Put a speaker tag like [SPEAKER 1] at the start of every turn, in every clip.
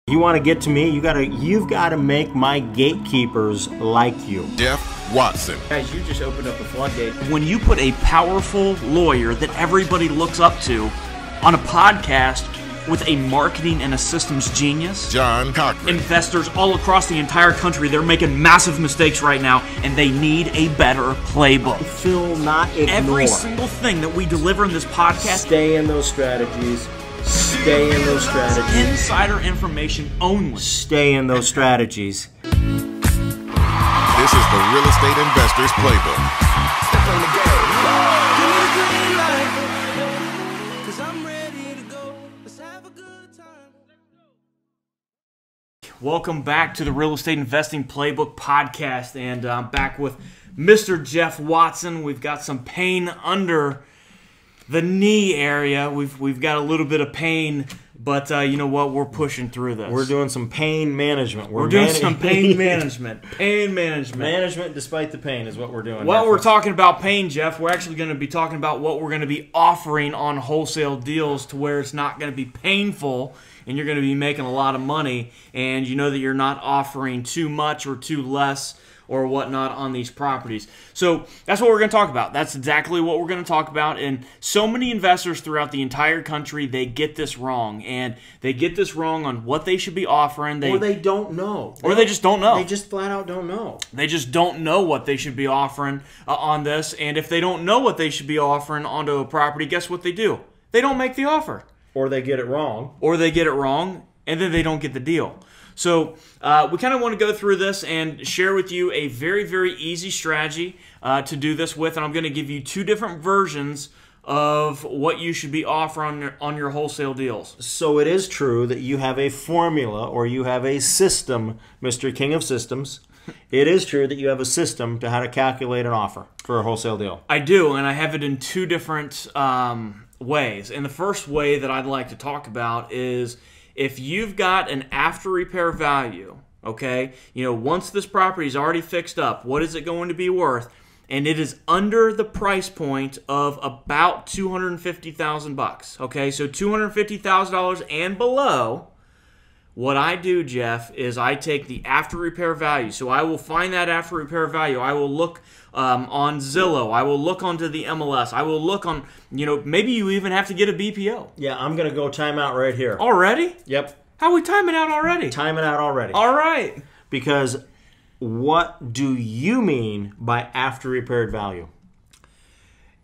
[SPEAKER 1] You want to get to me, you've got to make my gatekeepers like you.
[SPEAKER 2] Jeff Watson.
[SPEAKER 3] Guys, you just opened up the floodgate.
[SPEAKER 4] When you put a powerful lawyer that everybody looks up to on a podcast with a marketing and a systems genius,
[SPEAKER 2] John Cochran.
[SPEAKER 4] Investors all across the entire country, they're making massive mistakes right now, and they need a better playbook.
[SPEAKER 1] Phil, not ignore.
[SPEAKER 4] Every single thing that we deliver in this podcast,
[SPEAKER 1] Stay in those strategies. Stay in those strategies.
[SPEAKER 4] insider information only.
[SPEAKER 1] Stay in those strategies.
[SPEAKER 2] This is the Real Estate Investors Playbook.
[SPEAKER 5] Step on the game. Give me the green light, 'cause I'm ready to go. Let's have a good time.
[SPEAKER 4] Welcome back to the Real Estate Investing Playbook podcast, and I'm back with Mr. Jeff Watson. We've got some pain under the knee area. We've got a little bit of pain, but you know what? We're pushing through this.
[SPEAKER 1] We're doing some pain management.
[SPEAKER 4] We're doing some pain management. Pain management.
[SPEAKER 1] Management despite the pain is what we're doing.
[SPEAKER 4] While we're talking about pain, Jeff, we're actually going to be talking about what we're going to be offering on wholesale deals to where it's not going to be painful and you're going to be making a lot of money, and you know that you're not offering too much or too less or whatnot on these properties. So that's what we're going to talk about. That's exactly what we're going to talk about. And so many investors throughout the entire country, they get this wrong. And they get this wrong on what they should be offering.
[SPEAKER 1] Or they don't know.
[SPEAKER 4] Or they just don't know.
[SPEAKER 1] They just flat out don't know.
[SPEAKER 4] They just don't know what they should be offering on this. And if they don't know what they should be offering onto a property, guess what they do? They don't make the offer.
[SPEAKER 1] Or they get it wrong.
[SPEAKER 4] Or they get it wrong, and then they don't get the deal. So we kind of want to go through this and share with you a very, very easy strategy to do this with. And I'm going to give you two different versions of what you should be offering on your wholesale deals.
[SPEAKER 1] So it is true that you have a formula or you have a system, Mr. King of Systems. It is true that you have a system to how to calculate an offer for a wholesale deal.
[SPEAKER 4] I do, and I have it in two different ways. And the first way that I'd like to talk about is if you've got an after repair value, okay, you know, once this property is already fixed up, what is it going to be worth? And it is under the price point of about $250,000, okay? So $250,000 and below. What I do, Jeff, is I take the after repair value. So I will find that after repair value. I will look on Zillow. I will look onto the MLS. I will look on, you know, maybe you even have to get a BPO.
[SPEAKER 1] Yeah, I'm going to go time out right here.
[SPEAKER 4] Already?
[SPEAKER 1] Yep.
[SPEAKER 4] How are we timing out already?
[SPEAKER 1] Time it out already.
[SPEAKER 4] All right.
[SPEAKER 1] Because what do you mean by after repaired value?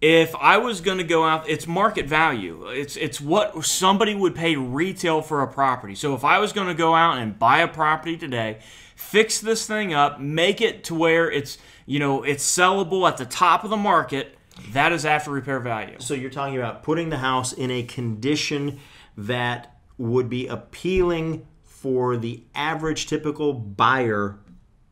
[SPEAKER 4] If I was going to go out, it's market value. It's what somebody would pay retail for a property. So if I was going to go out and buy a property today, fix this thing up, make it to where it's, you know, it's sellable at the top of the market, that is after repair value.
[SPEAKER 1] So you're talking about putting the house in a condition that would be appealing for the average typical buyer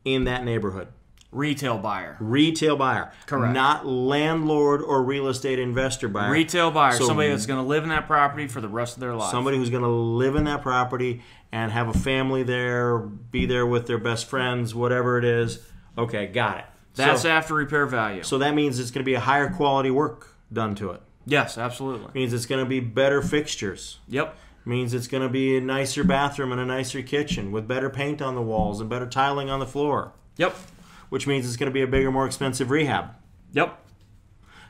[SPEAKER 1] in that neighborhood.
[SPEAKER 4] Retail buyer.
[SPEAKER 1] Retail buyer.
[SPEAKER 4] Correct.
[SPEAKER 1] Not landlord or real estate investor buyer.
[SPEAKER 4] Retail buyer.
[SPEAKER 1] So
[SPEAKER 4] somebody that's going to live in that property for the rest of their life.
[SPEAKER 1] Somebody who's going to live in that property and have a family there, be there with their best friends, whatever it is. Okay, got it.
[SPEAKER 4] That's after repair value.
[SPEAKER 1] So that means it's going to be a higher quality work done to it.
[SPEAKER 4] Yes, absolutely.
[SPEAKER 1] Means it's going to be better fixtures.
[SPEAKER 4] Yep.
[SPEAKER 1] Means it's going to be a nicer bathroom and a nicer kitchen with better paint on the walls and better tiling on the floor.
[SPEAKER 4] Yep.
[SPEAKER 1] Which means it's going to be a bigger, more expensive rehab.
[SPEAKER 4] Yep.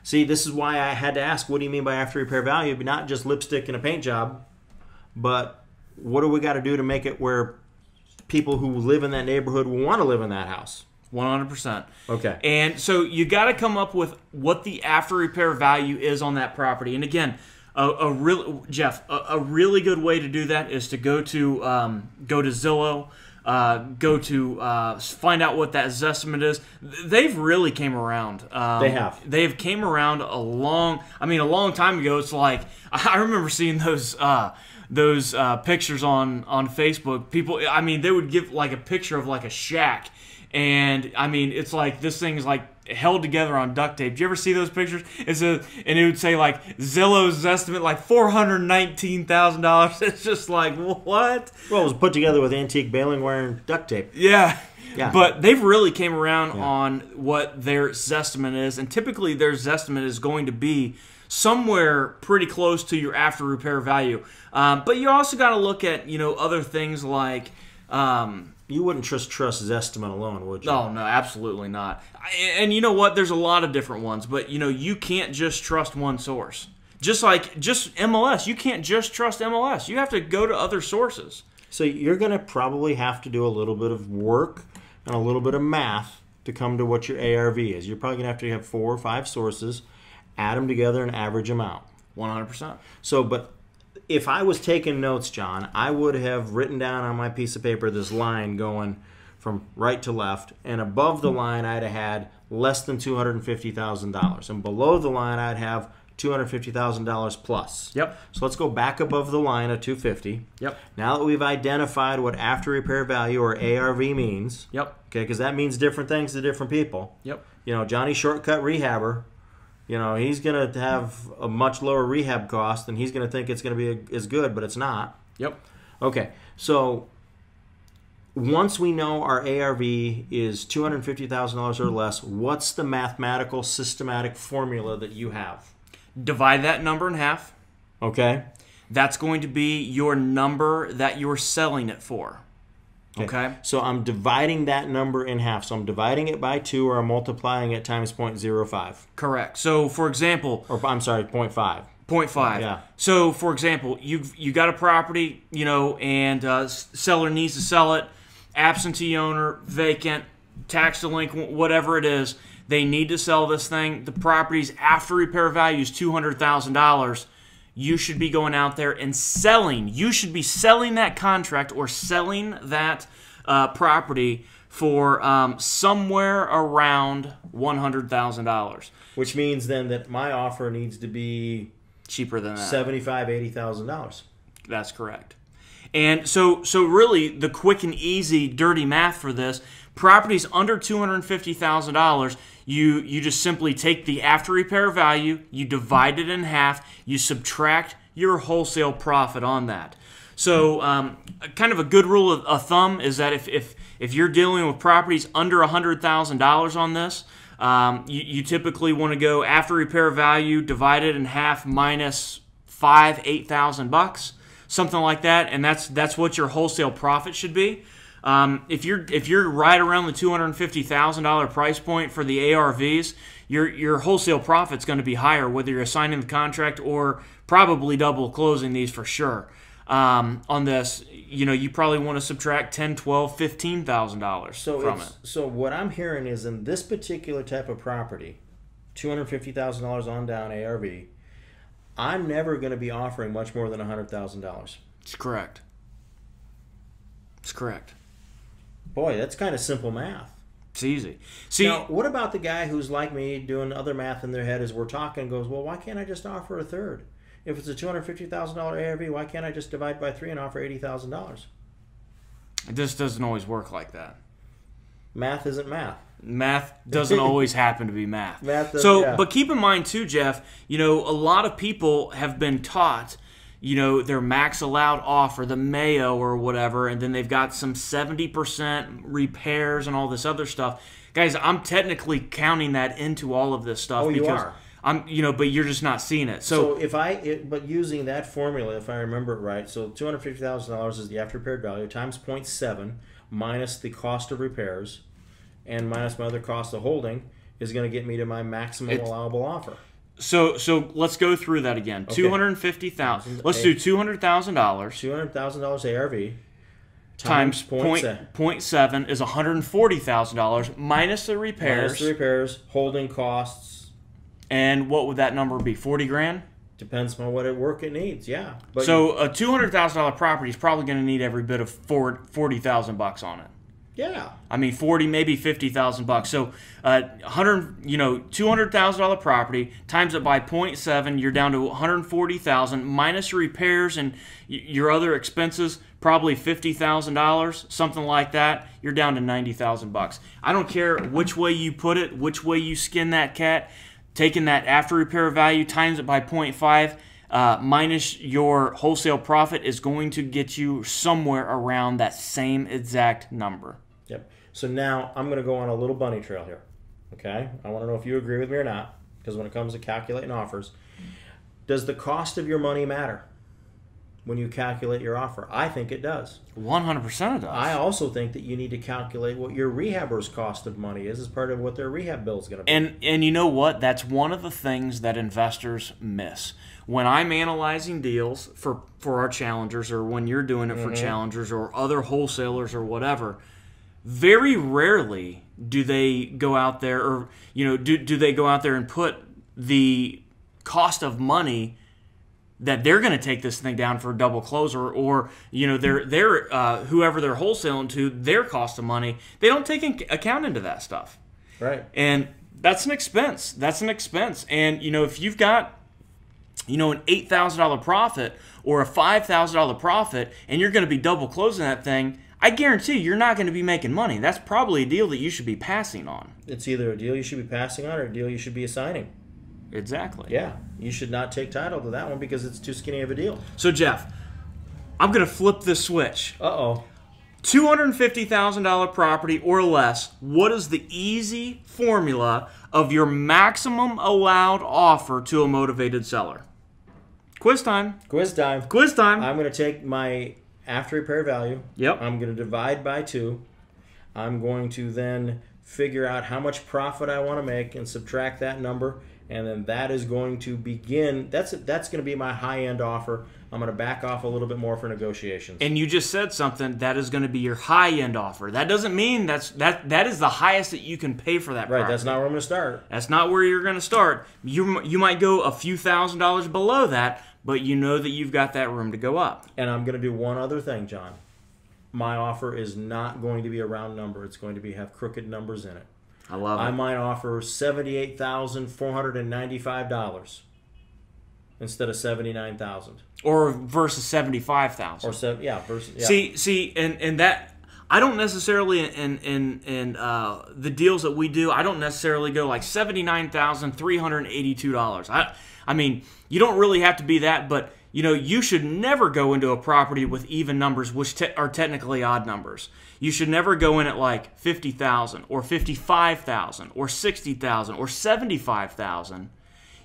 [SPEAKER 1] See, this is why I had to ask, what do you mean by after repair value? Not just lipstick and a paint job, but what do we got to do to make it where people who live in that neighborhood want to live in that house?
[SPEAKER 4] 100%.
[SPEAKER 1] Okay.
[SPEAKER 4] And so you got to come up with what the after repair value is on that property. And again, Jeff, a really good way to do that is to go to Zillow. Go to find out what that Zestimate is. They've really came around.
[SPEAKER 1] They have.
[SPEAKER 4] They've came around a long time ago. It's like I remember seeing those pictures on Facebook. People, I mean, they would give like a picture of like a shack, and I mean, it's like this thing is like held together on duct tape. Do you ever see those pictures? And it would say like Zillow's estimate like $419,000. It's just like, what?
[SPEAKER 1] Well, it was put together with antique baling wire and duct tape.
[SPEAKER 4] Yeah.
[SPEAKER 1] Yeah.
[SPEAKER 4] But they've really came around on what their Zestimate is, and typically their Zestimate is going to be somewhere pretty close to your after repair value. But you also got to look at, other things like.
[SPEAKER 1] You wouldn't trust Zestimate alone, would you?
[SPEAKER 4] No, absolutely not. And you know what? There's a lot of different ones, but you can't just trust one source. Just MLS, you can't just trust MLS. You have to go to other sources.
[SPEAKER 1] So you're going to probably have to do a little bit of work and a little bit of math to come to what your ARV is. You're probably going to have 4 or 5 sources, add them together, and average them out.
[SPEAKER 4] 100%.
[SPEAKER 1] So, but if I was taking notes, John, I would have written down on my piece of paper this line going from right to left, and above the line I'd have had less than $250,000, and below the line I'd have $250,000 plus.
[SPEAKER 4] Yep.
[SPEAKER 1] So let's go back above the line of 250.
[SPEAKER 4] Yep.
[SPEAKER 1] Now that we've identified what after repair value or ARV means.
[SPEAKER 4] Yep.
[SPEAKER 1] Okay, because that means different things to different people.
[SPEAKER 4] Yep.
[SPEAKER 1] Johnny Shortcut Rehabber, he's going to have a much lower rehab cost, and he's going to think it's going to be as good, but it's not.
[SPEAKER 4] Yep.
[SPEAKER 1] Okay, so once we know our ARV is $250,000 or less, what's the mathematical systematic formula that you have?
[SPEAKER 4] Divide that number in half.
[SPEAKER 1] Okay.
[SPEAKER 4] That's going to be your number that you're selling it for. Okay.
[SPEAKER 1] So I'm dividing that number in half. So I'm dividing it by 2, or I'm multiplying it times 0.05.
[SPEAKER 4] Correct. So, for example...
[SPEAKER 1] Or, I'm sorry, 0.5.
[SPEAKER 4] 0.5.
[SPEAKER 1] Yeah.
[SPEAKER 4] So, for example, you got a property, and seller needs to sell it, absentee owner, vacant, tax delinquent, whatever it is. They need to sell this thing. The property's after repair value is $200,000. You should be going out there and selling. You should be selling that contract or selling that property for somewhere around $100,000.
[SPEAKER 1] Which means then that my offer needs to be
[SPEAKER 4] cheaper than that.
[SPEAKER 1] $75,000, $80,000.
[SPEAKER 4] That's correct. And so really, the quick and easy, dirty math for this, properties under $250,000, you just simply take the after repair value, you divide it in half, you subtract your wholesale profit on that. So kind of a good rule of thumb is that if you're dealing with properties under $100,000 on this, you typically want to go after repair value, divide it in half, minus $8,000, something like that, and that's what your wholesale profit should be. If you're right around the $250,000 price point for the ARVs, your wholesale profit's going to be higher, whether you're assigning the contract or probably double closing these for sure. On this, you probably want to subtract $10,000, $12,000, $15,000 from it.
[SPEAKER 1] So what I'm hearing is, in this particular type of property, $250,000 on down ARV, I'm never going to be offering much more than $100,000.
[SPEAKER 4] It's correct. It's correct.
[SPEAKER 1] Boy, that's kind of simple math.
[SPEAKER 4] It's easy. See,
[SPEAKER 1] now, what about the guy who's like me doing other math in their head as we're talking, goes, well, why can't I just offer a third? If it's a $250,000 ARV, why can't I just divide by 3 and offer $80,000?
[SPEAKER 4] This doesn't always work like that.
[SPEAKER 1] Math isn't math.
[SPEAKER 4] Math doesn't always happen to be math. But keep in mind too, Jeff, a lot of people have been taught, their max allowed offer, the Mayo or whatever, and then they've got some 70% repairs and all this other stuff. Guys, I'm technically counting that into all of this stuff.
[SPEAKER 1] Oh, you are.
[SPEAKER 4] But you're just not seeing it.
[SPEAKER 1] But using that formula, if I remember it right, so $250,000 is the after repaired value times 0.7 minus the cost of repairs and minus my other cost of holding is going to get me to my maximum allowable offer.
[SPEAKER 4] So let's go through that again.
[SPEAKER 1] Okay.
[SPEAKER 4] $250,000. Let's do $200,000.
[SPEAKER 1] $200,000 ARV
[SPEAKER 4] times 0.7 is $140,000 minus the repairs.
[SPEAKER 1] Minus the repairs, holding costs.
[SPEAKER 4] And what would that number be? 40 grand?
[SPEAKER 1] Depends on what work it needs. Yeah. But
[SPEAKER 4] so a $200,000 property is probably going to need every bit of $40,000 on it.
[SPEAKER 1] Yeah.
[SPEAKER 4] I mean, 40, maybe $50,000. So, $200,000 property times it by 0.7, you're down to $140,000 minus your repairs and your other expenses, probably $50,000, something like that. You're down to $90,000. I don't care which way you put it, which way you skin that cat. Taking that after repair value times it by 0.5 minus your wholesale profit is going to get you somewhere around that same exact number.
[SPEAKER 1] Yep. So now I'm going to go on a little bunny trail here. Okay? I want to know if you agree with me or not, because when it comes to calculating offers, Does the cost of your money matter when you calculate your offer? I think it does.
[SPEAKER 4] 100% it does.
[SPEAKER 1] I also think that you need to calculate what your rehabber's cost of money is as part of what their rehab bill is going to be.
[SPEAKER 4] And you know what? That's one of the things that investors miss. When I'm analyzing deals for our challengers, or when you're doing it for challengers or other wholesalers or whatever, very rarely do they go out there, or do they go out there and put the cost of money that they're going to take this thing down for a double close, or their whoever they're wholesaling to, their cost of money. They don't take account into that stuff.
[SPEAKER 1] Right.
[SPEAKER 4] And that's an expense. And if you've got an $8,000 profit or a $5,000 profit, and you're going to be double closing that thing, I guarantee you're not going to be making money. That's probably a deal that you should be passing on.
[SPEAKER 1] It's either a deal you should be passing on or a deal you should be assigning.
[SPEAKER 4] Exactly.
[SPEAKER 1] Yeah, you should not take title to that one because it's too skinny of a deal.
[SPEAKER 4] So, Jeff, I'm going to flip this switch.
[SPEAKER 1] Uh-oh.
[SPEAKER 4] $250,000 property or less, what is the easy formula of your maximum allowed offer to a motivated seller? Quiz time.
[SPEAKER 1] Quiz time.
[SPEAKER 4] Quiz time.
[SPEAKER 1] I'm going to take my after repair value.
[SPEAKER 4] Yep.
[SPEAKER 1] I'm going to divide by 2. I'm going to then figure out how much profit I want to make and subtract that number, and then that is going to begin. That's going to be my high-end offer. I'm going to back off a little bit more for negotiations.
[SPEAKER 4] And you just said something, that is going to be your high-end offer. That doesn't mean that is the highest that you can pay for that property.
[SPEAKER 1] Right, that's not where I'm going to start.
[SPEAKER 4] That's not where you're going to start. You might go a few $1,000s below that, but you know that you've got that room to go up.
[SPEAKER 1] And I'm going to do one other thing, John. My offer is not going to be a round number. It's going to have crooked numbers in it.
[SPEAKER 4] I love it.
[SPEAKER 1] I might offer $78,495 instead of $79,000.
[SPEAKER 4] Or versus $75,000.
[SPEAKER 1] Or versus. Yeah.
[SPEAKER 4] See, and that I don't necessarily in the deals that we do, I don't necessarily go like $79,382. I mean, you don't really have to be that, but you should never go into a property with even numbers, which are technically odd numbers. You should never go in at like $50,000 or $55,000 or $60,000 or $75,000.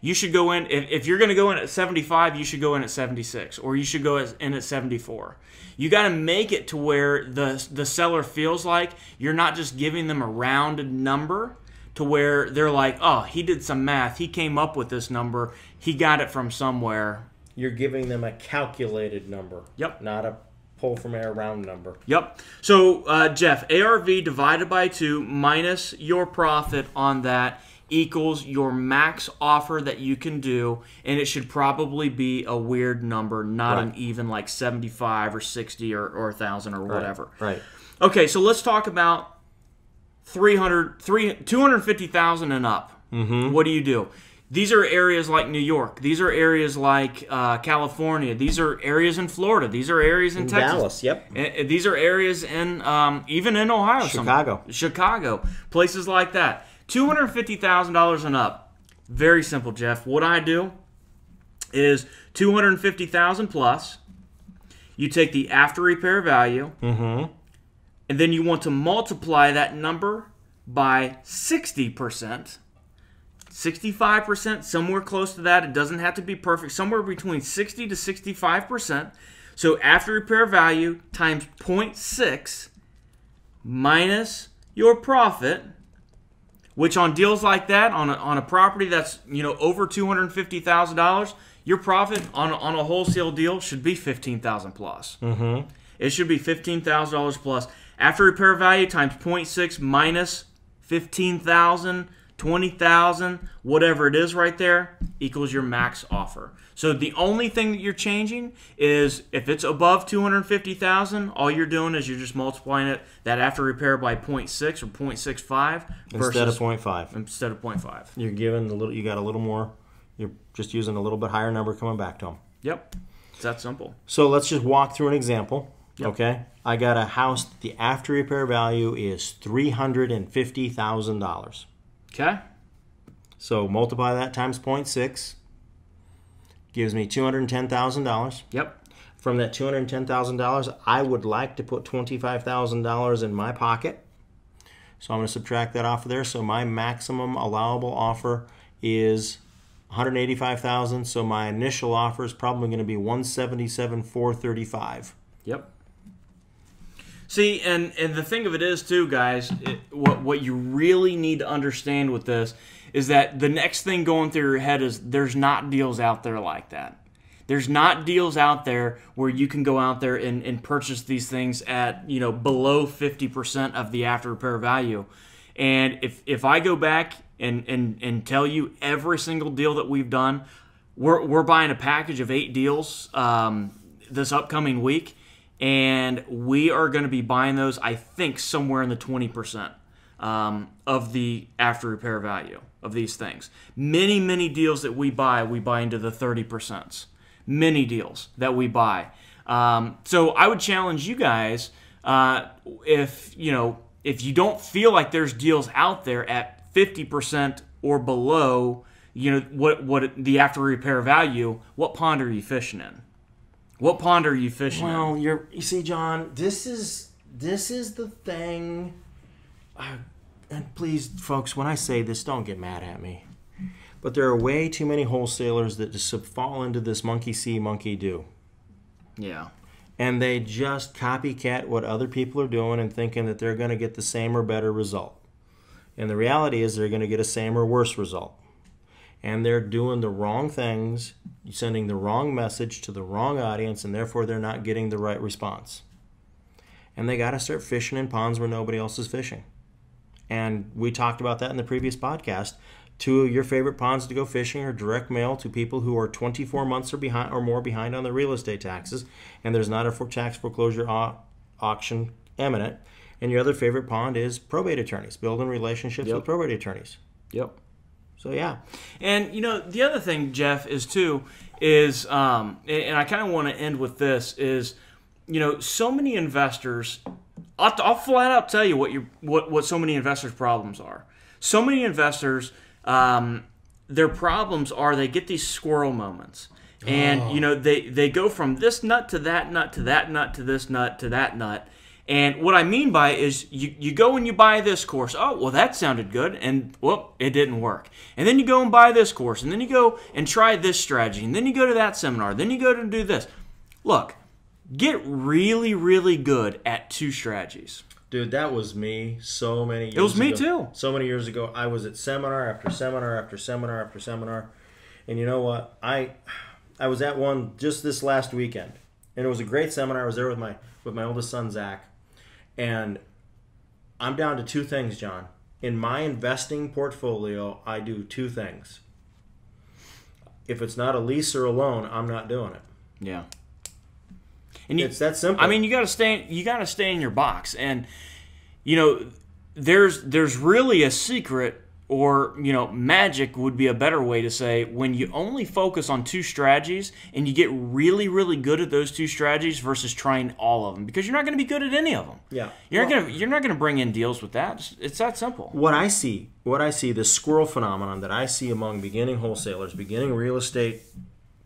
[SPEAKER 4] You should go in, if you're going to go in at 75, you should go in at 76, or you should go in at 74. You got to make it to where the seller feels like you're not just giving them a rounded number, to where they're like, oh, he did some math, he came up with this number, he got it from somewhere.
[SPEAKER 1] You're giving them a calculated number.
[SPEAKER 4] Yep.
[SPEAKER 1] Not a pull from air round number.
[SPEAKER 4] Yep. So, Jeff, ARV divided by 2 minus your profit on that equals your max offer that you can do, and it should probably be a weird number, not an even like 75 or 60 or 1,000 or whatever.
[SPEAKER 1] Right.
[SPEAKER 4] Okay, so let's talk about $250,000 and up. Mm-hmm. What do? These are areas like New York. These are areas like California. These are areas in Florida. These are areas in Texas.
[SPEAKER 1] Dallas, yep.
[SPEAKER 4] These are areas in even in Ohio. Chicago. Places like that. $250,000 and up. Very simple, Jeff. What I do is $250,000 plus. You take the after repair value, and then you want to multiply that number by 60%. 65%, somewhere close to that. It doesn't have to be perfect. Somewhere between 60 to 65%. So after repair value times 0.6 minus your profit, which on deals like that, on a property that's over $250,000, your profit on a wholesale deal should be $15,000 plus. Mm-hmm. It should be $15,000 plus. After repair value times 0.6 minus 15,000. 20,000, whatever it is right there, equals your max offer. So the only thing that you're changing is if it's above 250,000, all you're doing is you're just multiplying that after repair by 0.6 or 0.65
[SPEAKER 1] instead of 0.5.
[SPEAKER 4] Instead of 0.5.
[SPEAKER 1] You're giving you got a little more. You're just using a little bit higher number coming back to them.
[SPEAKER 4] Yep, it's that simple.
[SPEAKER 1] So let's just walk through an example.
[SPEAKER 4] Yep.
[SPEAKER 1] Okay, I got a house. The after repair value is $350,000.
[SPEAKER 4] Okay.
[SPEAKER 1] So multiply that times 0.6. Gives me $210,000.
[SPEAKER 4] Yep.
[SPEAKER 1] From that $210,000, I would like to put $25,000 in my pocket. So I'm going to subtract that off of there. So my maximum allowable offer is $185,000. So my initial offer is probably going to be $177,435.
[SPEAKER 4] Yep. See, and the thing of it is, too, guys, what you really need to understand with this is that the next thing going through your head is there's not deals out there like that. There's not deals out there where you can go out there and purchase these things at, below 50% of the after repair value. And if I go back and tell you every single deal that we've done, we're buying a package of 8 deals this upcoming week, and we are going to be buying those, I think, somewhere in the 20% of the after repair value of these things. Many, many deals that we buy into the 30%. Many deals that we buy. So I would challenge you guys, if you don't feel like there's deals out there at 50% or below, what the after repair value, what pond are you fishing in? What pond are you fishing in?
[SPEAKER 1] Well, you see, John, this is the thing. And please, folks, when I say this, don't get mad at me. But there are way too many wholesalers that just fall into this monkey see, monkey do.
[SPEAKER 4] Yeah.
[SPEAKER 1] And they just copycat what other people are doing and thinking that they're going to get the same or better result. And the reality is they're going to get a same or worse result. And they're doing the wrong things, sending the wrong message to the wrong audience, and therefore they're not getting the right response. And they got to start fishing in ponds where nobody else is fishing. And we talked about that in the previous podcast. 2 of your favorite ponds to go fishing are direct mail to people who are 24 months or more behind on their real estate taxes, and there's not a tax foreclosure auction imminent. And your other favorite pond is probate attorneys, building relationships with probate attorneys.
[SPEAKER 4] Yep.
[SPEAKER 1] So, yeah.
[SPEAKER 4] And, the other thing, Jeff, is, and I kind of want to end with this, is, so many investors, I'll flat out tell you what so many investors' problems are. So many investors, their problems are they get these squirrel moments. And, they go from this nut to that nut to that nut to this nut to that nut. And what I mean by is you go and you buy this course. Oh, well, that sounded good. And, well, it didn't work. And then you go and buy this course. And then you go and try this strategy. And then you go to that seminar. Then you go to do this. Look, get really, really good at 2 strategies.
[SPEAKER 1] Dude, that was me so many years ago.
[SPEAKER 4] It was me too.
[SPEAKER 1] So many years ago, I was at seminar after seminar after seminar after seminar. And you know what? I was at one just this last weekend. And it was a great seminar. I was there with my oldest son, Zach. And I'm down to 2 things, John. In my investing portfolio, I do 2 things. If it's not a lease or a loan, I'm not doing it.
[SPEAKER 4] Yeah. And
[SPEAKER 1] it's that simple.
[SPEAKER 4] I mean, you got to stay in your box. And there's really a secret, or magic would be a better way to say, when you only focus on 2 strategies and you get really, really good at those 2 strategies versus trying all of them, because you're not going to be good at any of them.
[SPEAKER 1] Yeah.
[SPEAKER 4] You're not going to bring in deals with that. It's that simple.
[SPEAKER 1] What I see, the squirrel phenomenon that I see among beginning wholesalers, beginning real estate,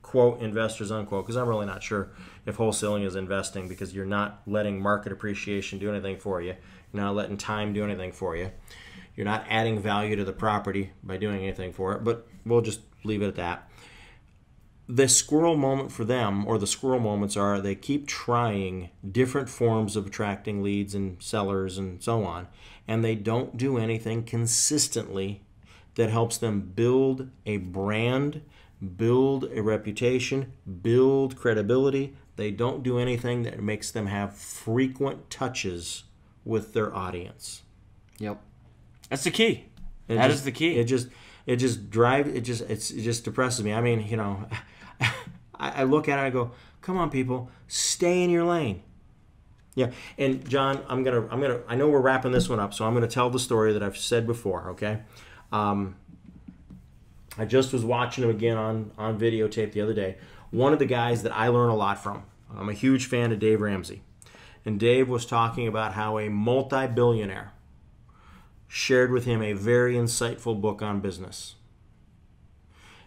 [SPEAKER 1] quote, investors, unquote, because I'm really not sure if wholesaling is investing, because you're not letting market appreciation do anything for you. You're not letting time do anything for you. You're not adding value to the property by doing anything for it, but we'll just leave it at that. The squirrel moment for them, or the squirrel moments, are they keep trying different forms of attracting leads and sellers and so on, and they don't do anything consistently that helps them build a brand, build a reputation, build credibility. They don't do anything that makes them have frequent touches with their audience.
[SPEAKER 4] Yep. That's the key. That is the key.
[SPEAKER 1] It just depresses me. I mean, I look at it and I go, come on, people, stay in your lane. Yeah. And John, I know we're wrapping this one up, so I'm gonna tell the story that I've said before, okay? I just was watching him again on videotape the other day. One of the guys that I learn a lot from. I'm a huge fan of Dave Ramsey. And Dave was talking about how a multi-billionaire shared with him a very insightful book on business.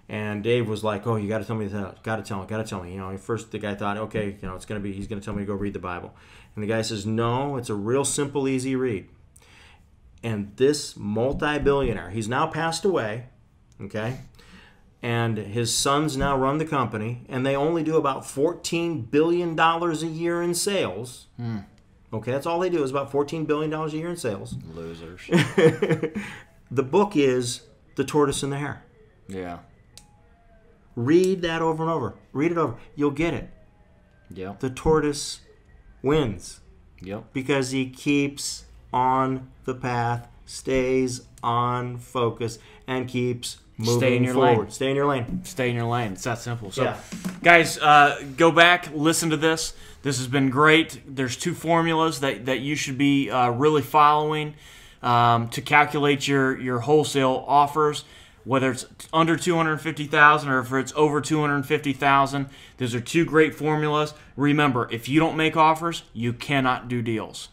[SPEAKER 1] And Dave was like, "Oh, you got to tell me that. Got to tell me." First the guy thought, "Okay, he's going to tell me to go read the Bible." And the guy says, "No, it's a real simple, easy read." And this multi-billionaire, he's now passed away, okay? and his sons now run the company, and they only do about $14 billion a year in sales. Okay, that's all they do is about $14 billion a year in sales.
[SPEAKER 4] Losers.
[SPEAKER 1] The book is The Tortoise and the Hare.
[SPEAKER 4] Yeah.
[SPEAKER 1] Read that over and over. Read it over. You'll get it.
[SPEAKER 4] Yep.
[SPEAKER 1] The tortoise wins
[SPEAKER 4] Yep.
[SPEAKER 1] because he keeps on the path, stays on focus, and keeps moving
[SPEAKER 4] Stay in your
[SPEAKER 1] forward.
[SPEAKER 4] lane.
[SPEAKER 1] Stay in your lane.
[SPEAKER 4] Stay in your lane. It's that simple. So,
[SPEAKER 1] Yeah.
[SPEAKER 4] guys, go back, listen to this. This has been great. There's 2 formulas that you should be really following to calculate your wholesale offers. Whether it's under $250,000 or if it's over $250,000, those are 2 great formulas. Remember, if you don't make offers, you cannot do deals.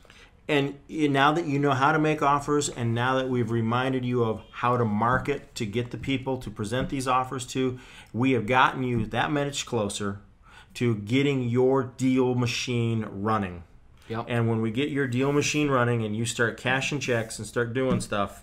[SPEAKER 1] And now that you know how to make offers, and now that we've reminded you of how to market to get the people to present these offers to, we have gotten you that much closer to getting your deal machine running.
[SPEAKER 4] Yep.
[SPEAKER 1] And when we get your deal machine running and you start cashing checks and start doing stuff,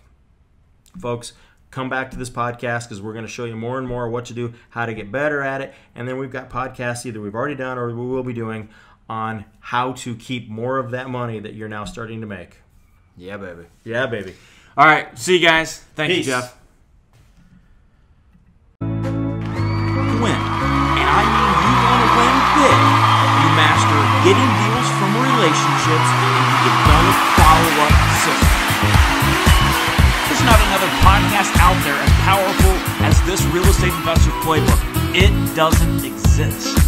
[SPEAKER 1] folks, come back to this podcast because we're going to show you more and more what to do, how to get better at it. And then we've got podcasts either we've already done or we will be doing on how to keep more of that money that you're now starting to make.
[SPEAKER 4] Yeah, baby.
[SPEAKER 1] Yeah, baby.
[SPEAKER 4] All right. See you guys. Thank
[SPEAKER 1] Peace.
[SPEAKER 4] you, Jeff.
[SPEAKER 3] Win. And I mean you want to win big. You master getting deals from relationships and you develop follow-up systems. There's not another podcast out there as powerful as this real estate investor playbook. It doesn't exist.